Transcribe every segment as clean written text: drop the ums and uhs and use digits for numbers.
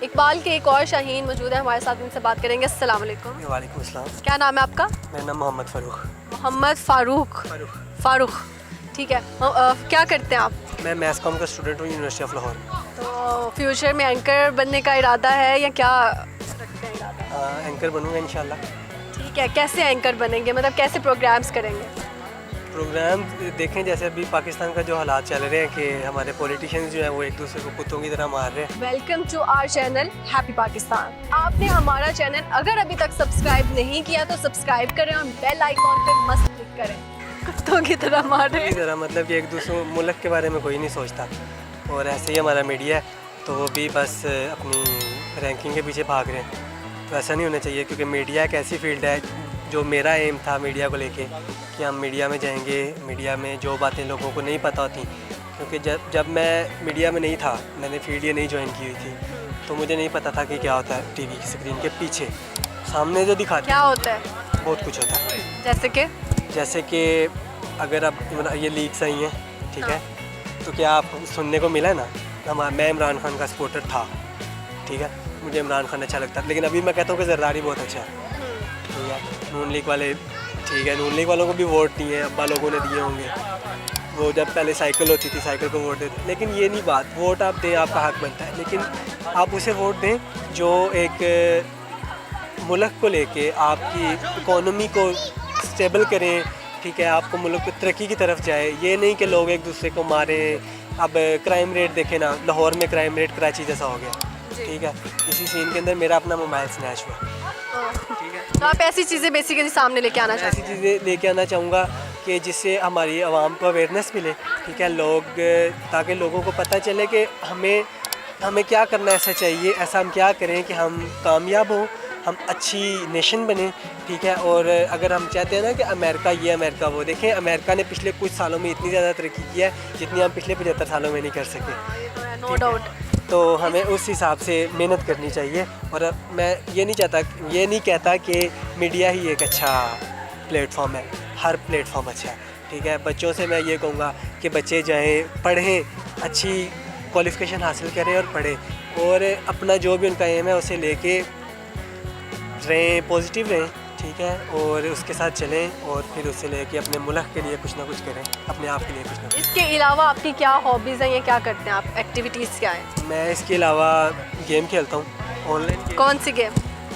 इकबाल के एक और शाहीन मौजूद है हमारे साथ, उनसे बात करेंगे। अस्सलाम वालेकुम। वालेकुम अस्सलाम। क्या नाम है आपका? मेरा नाम मोहम्मद फ़ारूक। मोहम्मद फ़ारूक, ठीक है। क्या करते हैं आप? मैं मैथ्स कॉम का स्टूडेंट हूँ यूनिवर्सिटी ऑफ लाहौर। तो फ्यूचर में एंकर बनने का इरादा है या क्या रखते हैं इरादा? एंकर बनूँगा इंशाल्लाह। ठीक है, कैसे एंकर बनेंगे, मतलब कैसे प्रोग्राम्स करेंगे? प्रोग्राम देखें जैसे अभी पाकिस्तान का जो हालात चल रहे हैं कि हमारे पॉलिटिशियंस जो हैं वो एक दूसरे को कुत्तों की तरह मार रहे हैं। Welcome to our channel happy Pakistan. आपने हमारा चैनल अगर अभी तक सब्सक्राइब नहीं किया तो सब्सक्राइब करें और बेल आइकॉन पे मस्त क्लिक करें। कुत्तों की तरह मार रहे हैं। तरह मतलब कि एक दूसरे मुल्क के बारे में कोई नहीं सोचता, और ऐसे ही हमारा मीडिया है तो वो भी बस अपनी रैंकिंग के पीछे भाग रहे हैं। तो ऐसा नहीं होना चाहिए, क्योंकि मीडिया एक ऐसी फील्ड है जो मेरा एम था मीडिया को लेके कि हम मीडिया में जाएंगे, मीडिया में जो बातें लोगों को नहीं पता होती, क्योंकि जब मैं मीडिया में नहीं था, मैंने फील्ड ये नहीं ज्वाइन की हुई थी, तो मुझे नहीं पता था कि क्या होता है टीवी की स्क्रीन के पीछे। सामने जो दिखाते क्या होता है? बहुत कुछ होता है। जैसे कि अगर अब ये लीक्स आई हैं, ठीक है, तो क्या आप सुनने को मिला है ना, मैं इमरान खान का सपोर्टर था, ठीक है, मुझे इमरान खान अच्छा लगता है, लेकिन अभी मैं कहता हूँ कि ज़रदारी बहुत अच्छा है, ठीक है। नून लीग वाले, ठीक है, नून लीग वालों को भी वोट दिए हैं, अब्बा लोगों ने दिए होंगे, वो जब पहले साइकिल होती थी साइकिल को वोट देते, लेकिन ये नहीं बात, वोट आप दें, आपका हक बनता है, लेकिन आप उसे वोट दें जो एक मुल्क को लेके आपकी इकोनॉमी को स्टेबल करें, ठीक है, आपको मुल्क की तरक्की की तरफ जाए। ये नहीं कि लोग एक दूसरे को मारें। अब क्राइम रेट देखें ना, लाहौर में क्राइम रेट कराची जैसा हो गया, ठीक है। इसी सीन के अंदर मेरा अपना मोबाइल स्नैच हुआ, ठीक है। तो आप ऐसी चीज़ें बेसिकली सामने लेके आना चाहते ऐसी चीज़ें लेके आना चाहूँगा कि जिससे हमारी आवाम को अवेयरनेस मिले, ठीक है, ताकि लोगों को पता चले कि हमें क्या करना ऐसा चाहिए, ऐसा हम क्या करें कि हम कामयाब हों, हम अच्छी नेशन बने, ठीक है। और अगर हम चाहते हैं ना कि अमेरिका ये अमेरिका वो, देखें अमेरिका ने पिछले कुछ सालों में इतनी ज़्यादा तरक्की की है जितनी हम पिछले 75 सालों में नहीं कर सके, नो डाउट। तो हमें उस हिसाब से मेहनत करनी चाहिए। और मैं ये नहीं कहता कि मीडिया ही एक अच्छा प्लेटफॉर्म है, हर प्लेटफॉर्म अच्छा है, ठीक है। बच्चों से मैं ये कहूँगा कि बच्चे जाएँ, पढ़ें, अच्छी क्वालिफ़िकेशन हासिल करें और पढ़ें, और अपना जो भी उनका एम है उसे लेके रहें, पॉजिटिव रहें, ठीक है, और उसके साथ चलें, और फिर उससे लेके अपने मुल्क के लिए कुछ ना कुछ करें, अपने आप के लिए कुछ ना कुछ। इसके अलावा आपकी क्या हॉबीज़ हैं या क्या करते हैं आप, एक्टिविटीज़ क्या हैं? मैं इसके अलावा गेम खेलता हूँ, ऑनलाइन। कौन सी गेम?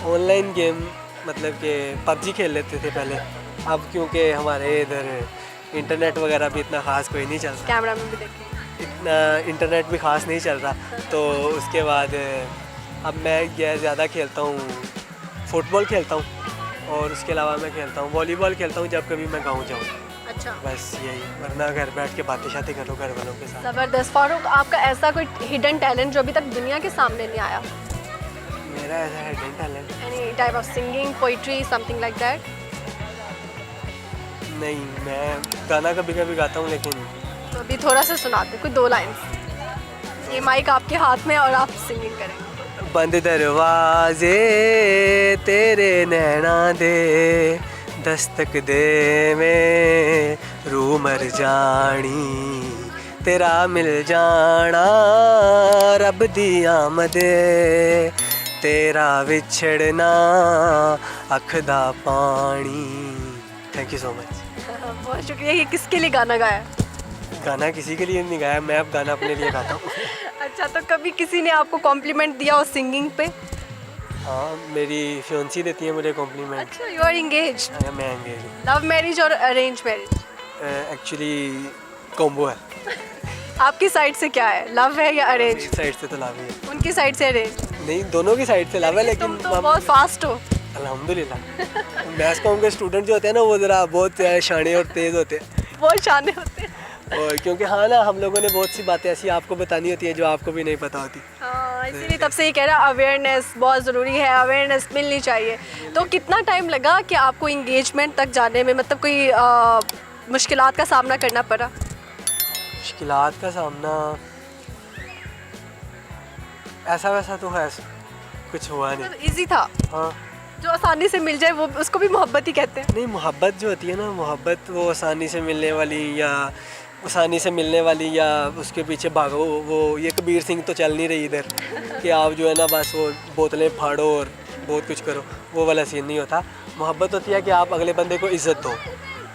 ऑनलाइन गेम मतलब कि पबजी खेल लेते थे पहले, अब क्योंकि हमारे इधर इंटरनेट वगैरह भी इतना ख़ास कोई नहीं चल रहा, कैमरा में भी देखिए इतना इंटरनेट भी ख़ास नहीं चल रहा, तो उसके बाद अब मैं ज़्यादा खेलता हूँ, फुटबॉल खेलता हूँ, और उसके अलावा मैं खेलता हूँ वॉलीबॉल खेलता हूँ जब कभी मैं गाँव जाऊँ। अच्छा, बस यही, वरना घर बैठ के बातें शातें करो घर वालों के साथ। ज़बरदस्त। फारूक, आपका ऐसा कोई हिडन टैलेंट जो अभी तक दुनिया के सामने नहीं आया? मेरा ऐसा hidden talent any type of singing, poetry, something like that? नहीं, मैं गाना कभी कभी गाता हूँ, लेकिन तो अभी थोड़ा सा सुनाते, कोई 2 लाइन्स। ये माइक आपके हाथ में और आप सिंगिंग करें। बंद दरवाजे तेरे नैना दे, दस्तक दे में रूह मर जानी, तेरा मिल जाना रब दी आमदे, तेरा विछड़ना अख दा पानी। Thank you so much. बहुत शुक्रिया। ये किसके लिए गाना गाया? गाना किसी के लिए नहीं गाया, मैं अब गाना अपने लिए गाता हूँ। अच्छा, तो कभी किसी ने आपको कॉम्प्लीमेंट दिया हो सिंगिंग पे? हाँ, मेरी फियोंसी देती है मुझे कॉम्प्लीमेंट। अच्छा, यू आर एंगेज्ड? मैं एंगेज हूँ। लव मैरिज और अरेंज मैरिज? एक्चुअली कॉम्बो है। आपकी साइड से क्या है, लव है या अरेंज? मेरी साइड से तो लव ही है। उनकी साइड से अरेंज? नहीं, दोनों की साइड से लव है, लेकिन तुम तो बहुत फास्ट हो। अल्हम्दुलिल्लाह। मैथ्स कॉम के स्टूडेंट जो होते हैं ना, वो ज़रा बहुत शाने और तेज़ होते हैं, बहुत शाने होते हैं। और क्योंकि हाँ ना, हम लोगों ने बहुत सी बातें ऐसी आपको बतानी होती हैं जो आपको भी नहीं पता होती। हाँ, इसीलिए तब से ये कह रहा, अवेयरनेस बहुत ज़रूरी है, अवेयरनेस मिलनी चाहिए। तो कितना टाइम लगा कि आपको इंगेजमेंट तक जाने में, मतलब कोई मुश्किलात का सामना करना पड़ा? मुश्किलात का सामना ऐसा वैसा तो है, कुछ हुआ नहीं। इजी था? हाँ, जो आसानी से मिल जाए वो उसको भी मोहब्बत ही कहते हैं। नहीं, मोहब्बत जो होती है ना, मोहब्बत वो आसानी से मिलने वाली या आसानी से मिलने वाली या उसके पीछे भागो, वो ये कबीर सिंह तो चल नहीं रही इधर कि आप जो है ना बस वो बोतलें फाड़ो और बहुत कुछ करो, वो वाला सीन नहीं होता। मोहब्बत होती है कि आप अगले बंदे को इज़्ज़त दो,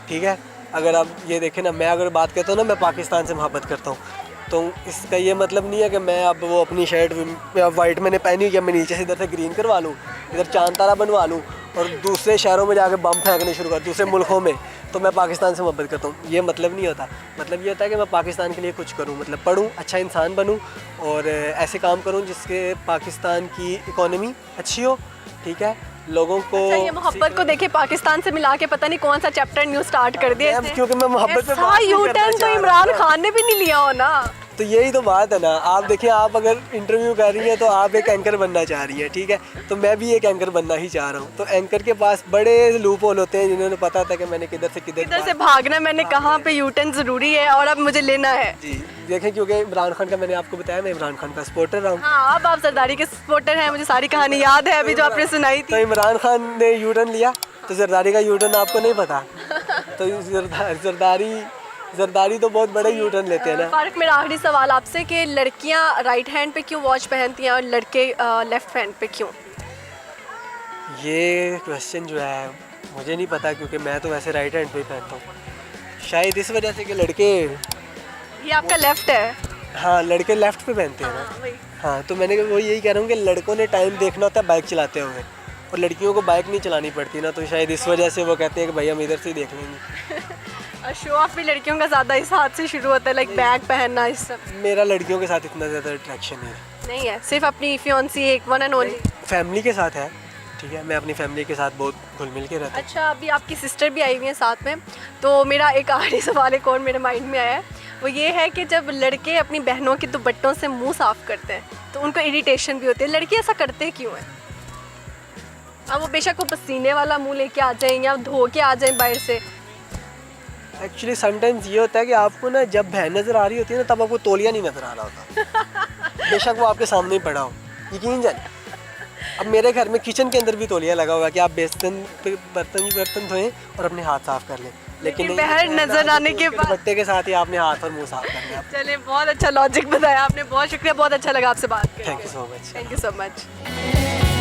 ठीक है। अगर आप ये देखें ना, मैं अगर बात करता हूँ ना मैं पाकिस्तान से मोहब्बत करता हूँ, तो इसका ये मतलब नहीं है कि मैं अब वो अपनी शर्ट वाइट मैंने पहनी हुई है, मैं नीचे से इधर से ग्रीन करवा लूँ, इधर चांद तारा बनवा लूँ और दूसरे शहरों में जाकर बम फेंकने शुरू कर, दूसरे मुल्कों में, तो मैं पाकिस्तान से मोहब्बत करता हूँ। ये मतलब नहीं होता। मतलब ये होता है कि मैं पाकिस्तान के लिए कुछ करूँ, मतलब पढ़ूँ, अच्छा इंसान बनूँ और ऐसे काम करूँ जिसके पाकिस्तान की इकोनॉमी अच्छी हो, ठीक है। लोगों को अच्छा, ये मोहब्बत को देखे पाकिस्तान से मिला के पता नहीं कौन सा चैप्टर न्यू स्टार्ट कर दिया इसने। क्योंकि मैं मोहब्बत पे बात नहीं यू करना टर्न तो चाह रहा। इमरान खान ने भी नहीं लिया हो ना। तो यही तो बात है ना। आप देखिए, आप अगर इंटरव्यू कर रही हैं तो आप एक एंकर बनना चाह रही हैं, ठीक है। तो मैं भी एक एंकर बनना ही चाह रहा हूँ। तो एंकर के पास बड़े लूप होल होते हैं, जिन्होंने पता था कि मैंने किधर से किधर से भागना, मैंने कहाँ पे यू टर्न ज़रूरी है और अब मुझे लेना है। जी देखें, क्योंकि इमरान खान का मैंने आपको बताया, मैं इमरान खान का सपोर्टर रहा हूँ। हाँ, अब आप जरदारी के सपोर्टर हैं, मुझे सारी कहानी याद है अभी जो आपने सुनाई तो थी। इमरान खान ने यू टर्न लिया, तो जरदारी का यू टर्न आपको नहीं पता। तो जरदारी तो बहुत बड़े यू टर्न लेते हैं ना। फारूक, मेरा आखिरी सवाल आपसे कि लड़कियां राइट हैंड पे क्यों वॉच पहनती हैं और लड़के लेफ्ट हैंड पे क्यों? ये क्वेश्चन जो है मुझे नहीं पता, क्योंकि मैं तो वैसे राइट हैंड पे ही पहनता हूँ। शायद इस वजह से कि लड़के, ये आपका लेफ्ट है। हाँ लड़के लेफ्ट पे पहनते हैं ना। वही। हाँ, तो मैंने वो यही कह रहा हूँ कि लड़कों ने टाइम देखना होता है बाइक चलाते हुए, और लड़कियों को बाइक नहीं चलानी पड़ती ना, तो शायद इस वजह से वो कहते हैं कि भाई हम इधर से ही देख लेंगे। और शो ऑफ भी लड़कियों का ज़्यादा इस हाथ से शुरू होता है, लाइक बैग पहनना, इस सब मेरा लड़कियों के साथ इतना ज़्यादा अट्रैक्शन नहीं है। सिर्फ अपनी फियांसी एक वन एंड ओनली। फैमिली के साथ है, ठीक है। मैं अपनी फैमिली के साथ बहुत घुल मिल के रहता हूँ। अच्छा, अभी आपकी सिस्टर भी आई हुई है साथ में, तो मेरा एक आखिरी सवाल एक और मेरे माइंड में आया है, वो ये है कि जब लड़के अपनी बहनों के दुपट्टों से मुंह साफ़ करते हैं तो उनको इरिटेशन भी होती है, लड़के ऐसा करते क्यों हैं? अब वो बेशक वो पसीने वाला मुंह लेके आ जाएं या धो के आ जाएं बाहर से। एक्चुअली समटाइम्स ये होता है कि आपको ना जब बहन नज़र आ रही होती है ना, तब आपको तौलिया नहीं नज़र आ रहा होता। बेशक वो आपके सामने ही पड़ा हो, यकीन जाने। अब मेरे घर में किचन के अंदर भी तौलिया लगा हुआ है कि आप बेसन पे बर्तन धोएं और अपने हाथ साफ़ कर लें, लेकिन बाहर नजर आने के बाद दुपट्टे के साथ ही आपने हाथ और मुंह साफ करना है। चले, बहुत अच्छा लॉजिक बताया आपने, बहुत शुक्रिया, बहुत अच्छा लगा आपसे बात करके। Thank you so much. Thank you so much.